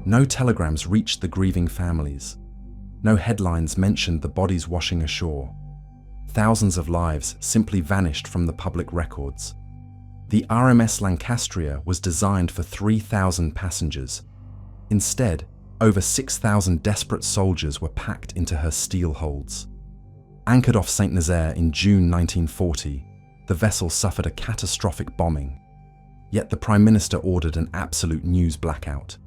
No telegrams reached the grieving families. No headlines mentioned the bodies washing ashore. Thousands of lives simply vanished from the public records. The RMS Lancastria was designed for 3,000 passengers. Instead, over 6,000 desperate soldiers were packed into her steel holds. Anchored off Saint-Nazaire in June 1940, the vessel suffered a catastrophic bombing. Yet the Prime Minister ordered an absolute news blackout.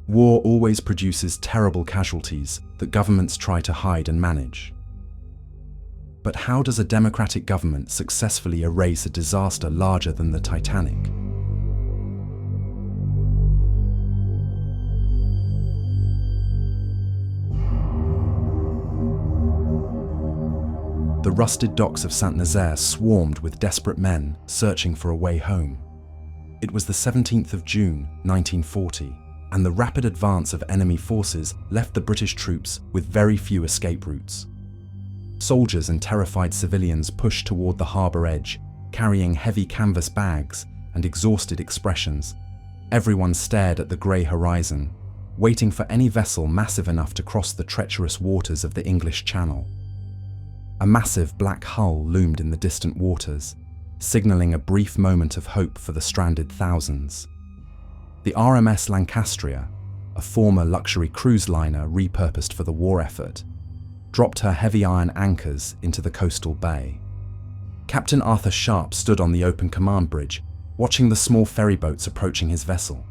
War always produces terrible casualties that governments try to hide and manage. But how does a democratic government successfully erase a disaster larger than the Titanic? The rusted docks of Saint-Nazaire swarmed with desperate men searching for a way home. It was the 17th of June, 1940, and the rapid advance of enemy forces left the British troops with very few escape routes. Soldiers and terrified civilians pushed toward the harbour edge, carrying heavy canvas bags and exhausted expressions. Everyone stared at the grey horizon, waiting for any vessel massive enough to cross the treacherous waters of the English Channel. A massive black hull loomed in the distant waters, signalling a brief moment of hope for the stranded thousands. The RMS Lancastria, a former luxury cruise liner repurposed for the war effort, dropped her heavy iron anchors into the coastal bay. Captain Arthur Sharp stood on the open command bridge, watching the small ferry boats approaching his vessel.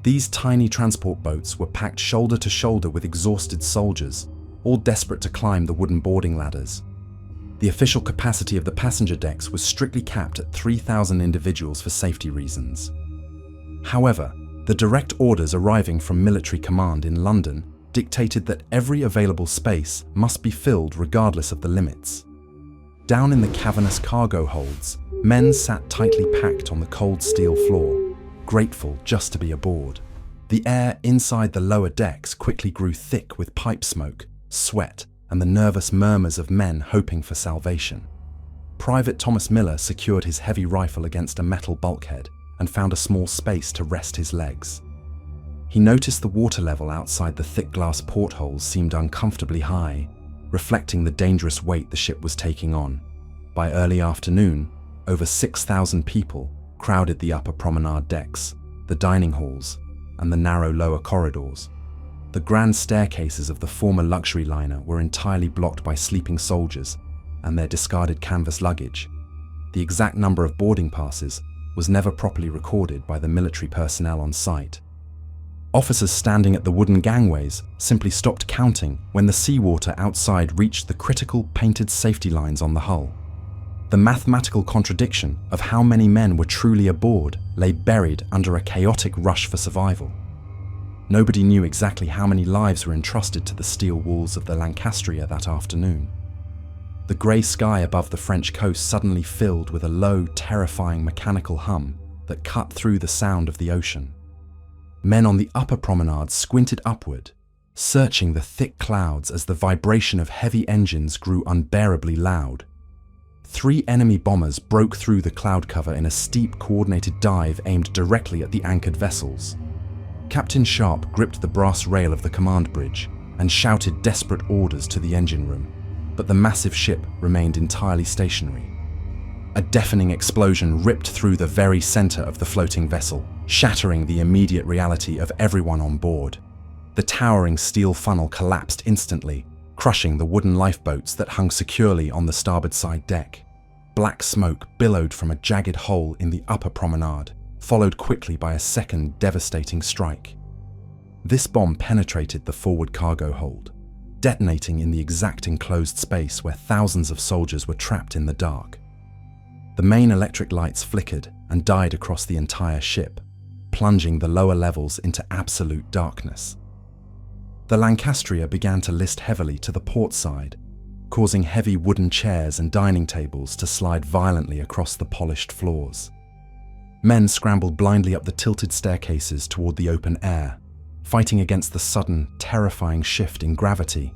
These tiny transport boats were packed shoulder to shoulder with exhausted soldiers, all desperate to climb the wooden boarding ladders. The official capacity of the passenger decks was strictly capped at 3,000 individuals for safety reasons. However, the direct orders arriving from military command in London dictated that every available space must be filled regardless of the limits. Down in the cavernous cargo holds, men sat tightly packed on the cold steel floor, grateful just to be aboard. The air inside the lower decks quickly grew thick with pipe smoke, sweat, and the nervous murmurs of men hoping for salvation. Private Thomas Miller secured his heavy rifle against a metal bulkhead and found a small space to rest his legs. He noticed the water level outside the thick glass portholes seemed uncomfortably high, reflecting the dangerous weight the ship was taking on. By early afternoon, over 6,000 people crowded the upper promenade decks, the dining halls, and the narrow lower corridors. The grand staircases of the former luxury liner were entirely blocked by sleeping soldiers and their discarded canvas luggage. The exact number of boarding passes was never properly recorded by the military personnel on site. Officers standing at the wooden gangways simply stopped counting when the seawater outside reached the critical painted safety lines on the hull. The mathematical contradiction of how many men were truly aboard lay buried under a chaotic rush for survival. Nobody knew exactly how many lives were entrusted to the steel walls of the Lancastria that afternoon. The grey sky above the French coast suddenly filled with a low, terrifying mechanical hum that cut through the sound of the ocean. Men on the upper promenade squinted upward, searching the thick clouds as the vibration of heavy engines grew unbearably loud. 3 enemy bombers broke through the cloud cover in a steep, coordinated dive aimed directly at the anchored vessels. Captain Sharp gripped the brass rail of the command bridge and shouted desperate orders to the engine room, but the massive ship remained entirely stationary. A deafening explosion ripped through the very center of the floating vessel, shattering the immediate reality of everyone on board. The towering steel funnel collapsed instantly, crushing the wooden lifeboats that hung securely on the starboard side deck. Black smoke billowed from a jagged hole in the upper promenade, followed quickly by a second devastating strike. This bomb penetrated the forward cargo hold, detonating in the exact enclosed space where thousands of soldiers were trapped in the dark. The main electric lights flickered and died across the entire ship, plunging the lower levels into absolute darkness. The Lancastria began to list heavily to the port side, causing heavy wooden chairs and dining tables to slide violently across the polished floors. Men scrambled blindly up the tilted staircases toward the open air, fighting against the sudden, terrifying shift in gravity.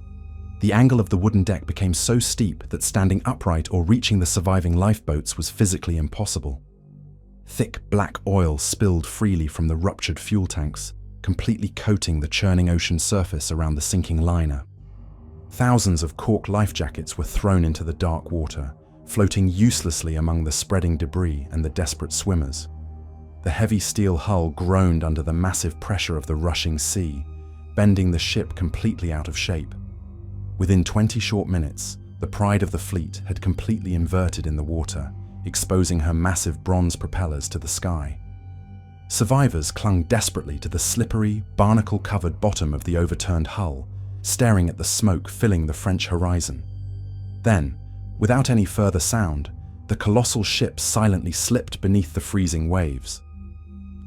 The angle of the wooden deck became so steep that standing upright or reaching the surviving lifeboats was physically impossible. Thick black oil spilled freely from the ruptured fuel tanks, completely coating the churning ocean surface around the sinking liner. Thousands of cork life jackets were thrown into the dark water, floating uselessly among the spreading debris and the desperate swimmers. The heavy steel hull groaned under the massive pressure of the rushing sea, bending the ship completely out of shape. Within 20 short minutes, the pride of the fleet had completely inverted in the water, exposing her massive bronze propellers to the sky. Survivors clung desperately to the slippery, barnacle-covered bottom of the overturned hull, staring at the smoke filling the French horizon. Then, without any further sound, the colossal ship silently slipped beneath the freezing waves.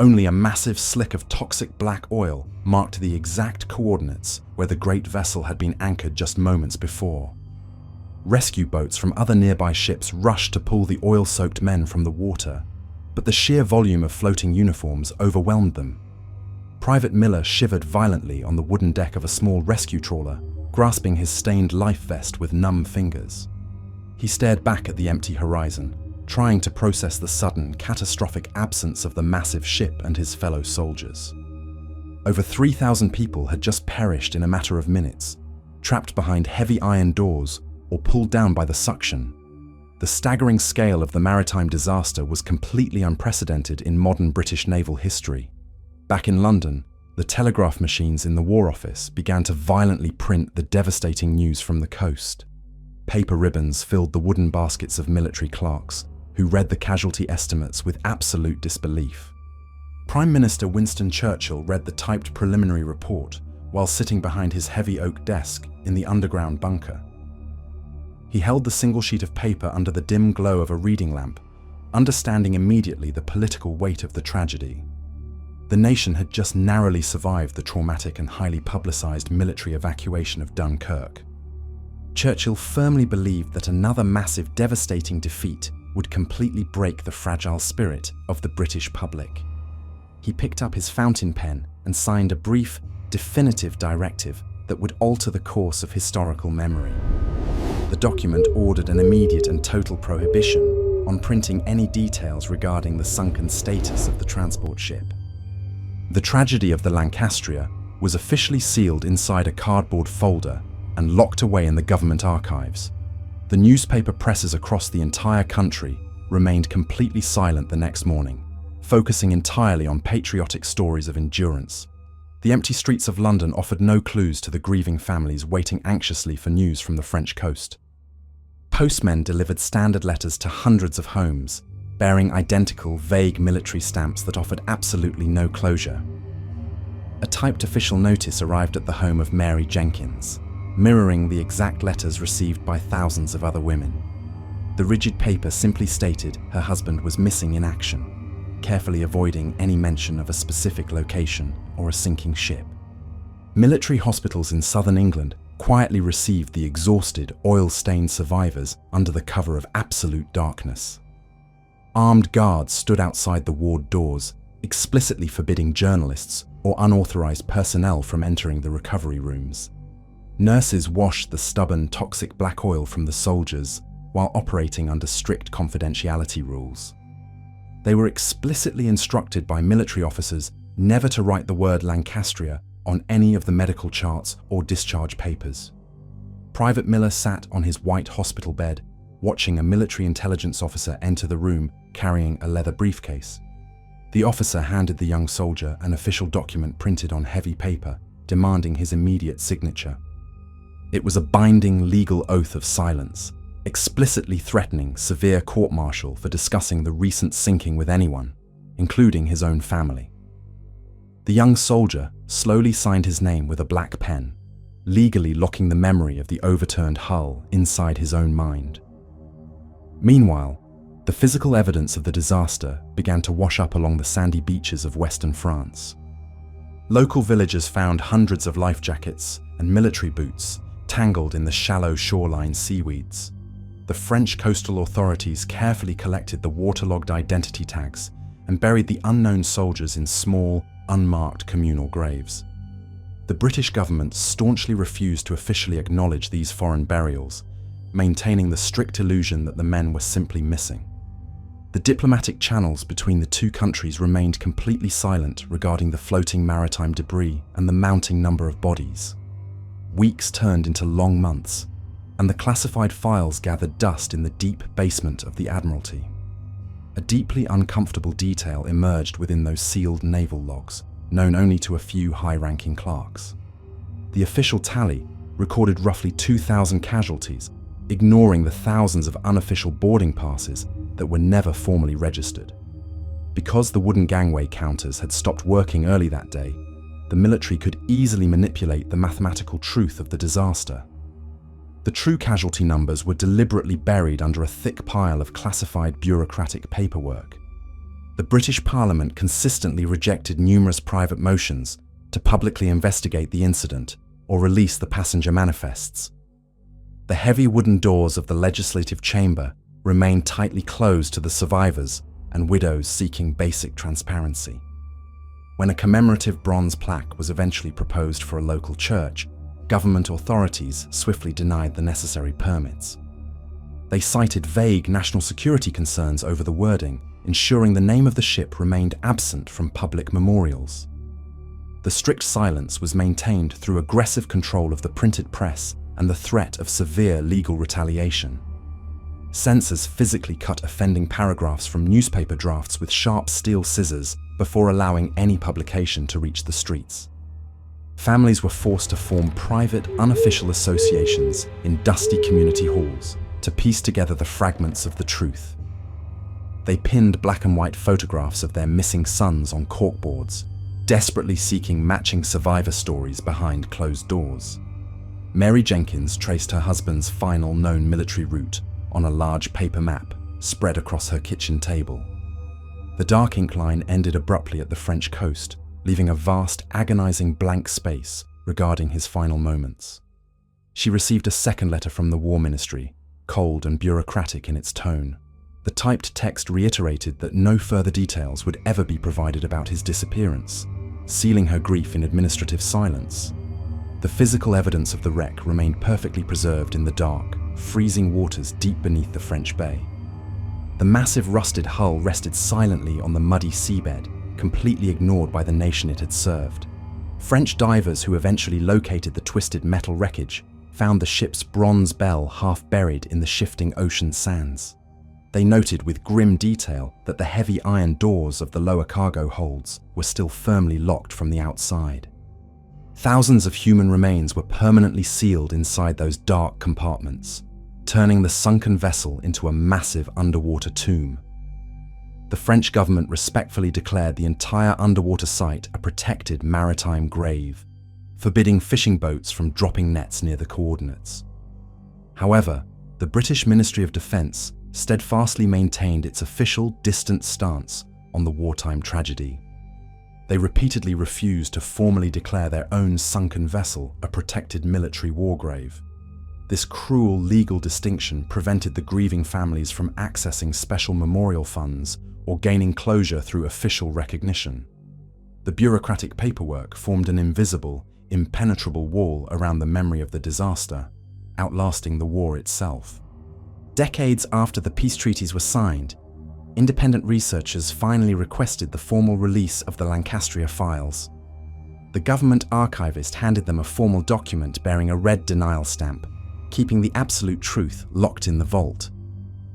Only a massive slick of toxic black oil marked the exact coordinates where the great vessel had been anchored just moments before. Rescue boats from other nearby ships rushed to pull the oil-soaked men from the water, but the sheer volume of floating uniforms overwhelmed them. Private Miller shivered violently on the wooden deck of a small rescue trawler, grasping his stained life vest with numb fingers. He stared back at the empty horizon, trying to process the sudden, catastrophic absence of the massive ship and his fellow soldiers. Over 3,000 people had just perished in a matter of minutes, trapped behind heavy iron doors or pulled down by the suction. The staggering scale of the maritime disaster was completely unprecedented in modern British naval history. Back in London, the telegraph machines in the War Office began to violently print the devastating news from the coast. Paper ribbons filled the wooden baskets of military clerks, who read the casualty estimates with absolute disbelief. Prime Minister Winston Churchill read the typed preliminary report while sitting behind his heavy oak desk in the underground bunker. He held the single sheet of paper under the dim glow of a reading lamp, understanding immediately the political weight of the tragedy. The nation had just narrowly survived the traumatic and highly publicized military evacuation of Dunkirk. Churchill firmly believed that another massive, devastating defeat would completely break the fragile spirit of the British public. He picked up his fountain pen and signed a brief, definitive directive that would alter the course of historical memory. The document ordered an immediate and total prohibition on printing any details regarding the sunken status of the transport ship. The tragedy of the Lancastria was officially sealed inside a cardboard folder and locked away in the government archives. The newspaper presses across the entire country remained completely silent the next morning, focusing entirely on patriotic stories of endurance. The empty streets of London offered no clues to the grieving families waiting anxiously for news from the French coast. Postmen delivered standard letters to hundreds of homes, bearing identical, vague military stamps that offered absolutely no closure. A typed official notice arrived at the home of Mary Jenkins, mirroring the exact letters received by thousands of other women. The rigid paper simply stated her husband was missing in action, carefully avoiding any mention of a specific location or a sinking ship. Military hospitals in southern England quietly received the exhausted, oil-stained survivors under the cover of absolute darkness. Armed guards stood outside the ward doors, explicitly forbidding journalists or unauthorized personnel from entering the recovery rooms. Nurses washed the stubborn, toxic black oil from the soldiers while operating under strict confidentiality rules. They were explicitly instructed by military officers never to write the word Lancastria on any of the medical charts or discharge papers. Private Miller sat on his white hospital bed, watching a military intelligence officer enter the room carrying a leather briefcase. The officer handed the young soldier an official document printed on heavy paper, demanding his immediate signature. It was a binding legal oath of silence, explicitly threatening severe court-martial for discussing the recent sinking with anyone, including his own family. The young soldier slowly signed his name with a black pen, legally locking the memory of the overturned hull inside his own mind. Meanwhile, the physical evidence of the disaster began to wash up along the sandy beaches of western France. Local villagers found hundreds of life jackets and military boots tangled in the shallow shoreline seaweeds. The French coastal authorities carefully collected the waterlogged identity tags and buried the unknown soldiers in small, unmarked communal graves. The British government staunchly refused to officially acknowledge these foreign burials, maintaining the strict illusion that the men were simply missing. The diplomatic channels between the two countries remained completely silent regarding the floating maritime debris and the mounting number of bodies. Weeks turned into long months, and the classified files gathered dust in the deep basement of the Admiralty. A deeply uncomfortable detail emerged within those sealed naval logs, known only to a few high-ranking clerks. The official tally recorded roughly 2,000 casualties, ignoring the thousands of unofficial boarding passes that were never formally registered. Because the wooden gangway counters had stopped working early that day, the military could easily manipulate the mathematical truth of the disaster. The true casualty numbers were deliberately buried under a thick pile of classified bureaucratic paperwork. The British Parliament consistently rejected numerous private motions to publicly investigate the incident or release the passenger manifests. The heavy wooden doors of the legislative chamber remained tightly closed to the survivors and widows seeking basic transparency. When a commemorative bronze plaque was eventually proposed for a local church, government authorities swiftly denied the necessary permits. They cited vague national security concerns over the wording, ensuring the name of the ship remained absent from public memorials. The strict silence was maintained through aggressive control of the printed press and the threat of severe legal retaliation. Censors physically cut offending paragraphs from newspaper drafts with sharp steel scissors before allowing any publication to reach the streets. Families were forced to form private, unofficial associations in dusty community halls to piece together the fragments of the truth. They pinned black and white photographs of their missing sons on corkboards, desperately seeking matching survivor stories behind closed doors. Mary Jenkins traced her husband's final known military route on a large paper map spread across her kitchen table. The dark ink line ended abruptly at the French coast, leaving a vast, agonizing blank space regarding his final moments. She received a second letter from the War Ministry, cold and bureaucratic in its tone. The typed text reiterated that no further details would ever be provided about his disappearance, sealing her grief in administrative silence. The physical evidence of the wreck remained perfectly preserved in the dark, freezing waters deep beneath the French Bay. The massive rusted hull rested silently on the muddy seabed, completely ignored by the nation it had served. French divers who eventually located the twisted metal wreckage found the ship's bronze bell half buried in the shifting ocean sands. They noted with grim detail that the heavy iron doors of the lower cargo holds were still firmly locked from the outside. Thousands of human remains were permanently sealed inside those dark compartments, turning the sunken vessel into a massive underwater tomb. The French government respectfully declared the entire underwater site a protected maritime grave, forbidding fishing boats from dropping nets near the coordinates. However, the British Ministry of Defence steadfastly maintained its official distant stance on the wartime tragedy. They repeatedly refused to formally declare their own sunken vessel a protected military war grave. This cruel legal distinction prevented the grieving families from accessing special memorial funds or gaining closure through official recognition. The bureaucratic paperwork formed an invisible, impenetrable wall around the memory of the disaster, outlasting the war itself. Decades after the peace treaties were signed, independent researchers finally requested the formal release of the Lancastria files. The government archivist handed them a formal document bearing a red denial stamp, keeping the absolute truth locked in the vault.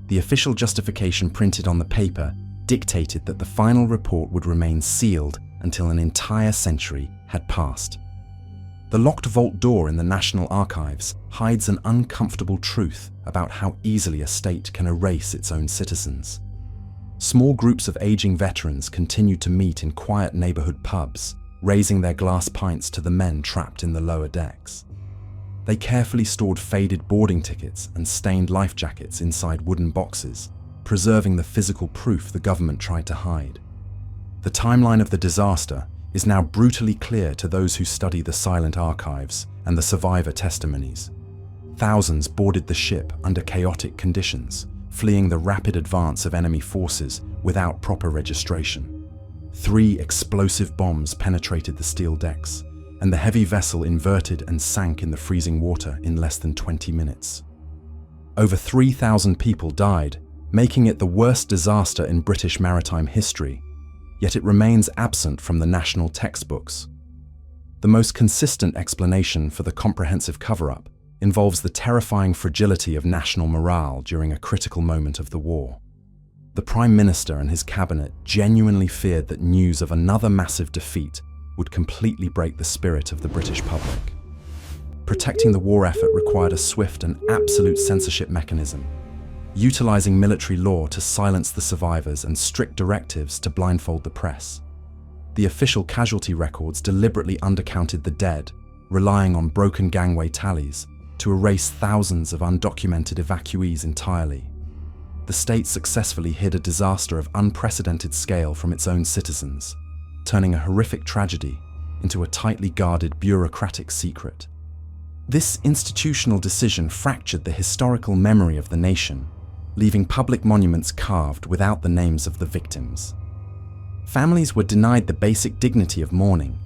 The official justification printed on the paper dictated that the final report would remain sealed until an entire century had passed. The locked vault door in the National Archives hides an uncomfortable truth about how easily a state can erase its own citizens. Small groups of aging veterans continued to meet in quiet neighborhood pubs, raising their glass pints to the men trapped in the lower decks. They carefully stored faded boarding tickets and stained life jackets inside wooden boxes, preserving the physical proof the government tried to hide. The timeline of the disaster is now brutally clear to those who study the silent archives and the survivor testimonies. Thousands boarded the ship under chaotic conditions, fleeing the rapid advance of enemy forces without proper registration. 3 explosive bombs penetrated the steel decks, and the heavy vessel inverted and sank in the freezing water in less than 20 minutes. Over 3,000 people died, making it the worst disaster in British maritime history, yet it remains absent from the national textbooks. The most consistent explanation for the comprehensive cover-up involves the terrifying fragility of national morale during a critical moment of the war. The Prime Minister and his cabinet genuinely feared that news of another massive defeat would completely break the spirit of the British public. Protecting the war effort required a swift and absolute censorship mechanism, utilizing military law to silence the survivors and strict directives to blindfold the press. The official casualty records deliberately undercounted the dead, relying on broken gangway tallies to erase thousands of undocumented evacuees entirely. The state successfully hid a disaster of unprecedented scale from its own citizens, turning a horrific tragedy into a tightly guarded bureaucratic secret. This institutional decision fractured the historical memory of the nation, leaving public monuments carved without the names of the victims. Families were denied the basic dignity of mourning,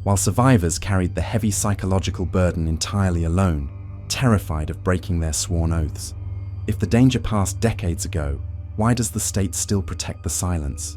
while survivors carried the heavy psychological burden entirely alone, terrified of breaking their sworn oaths. If the danger passed decades ago, why does the state still protect the silence?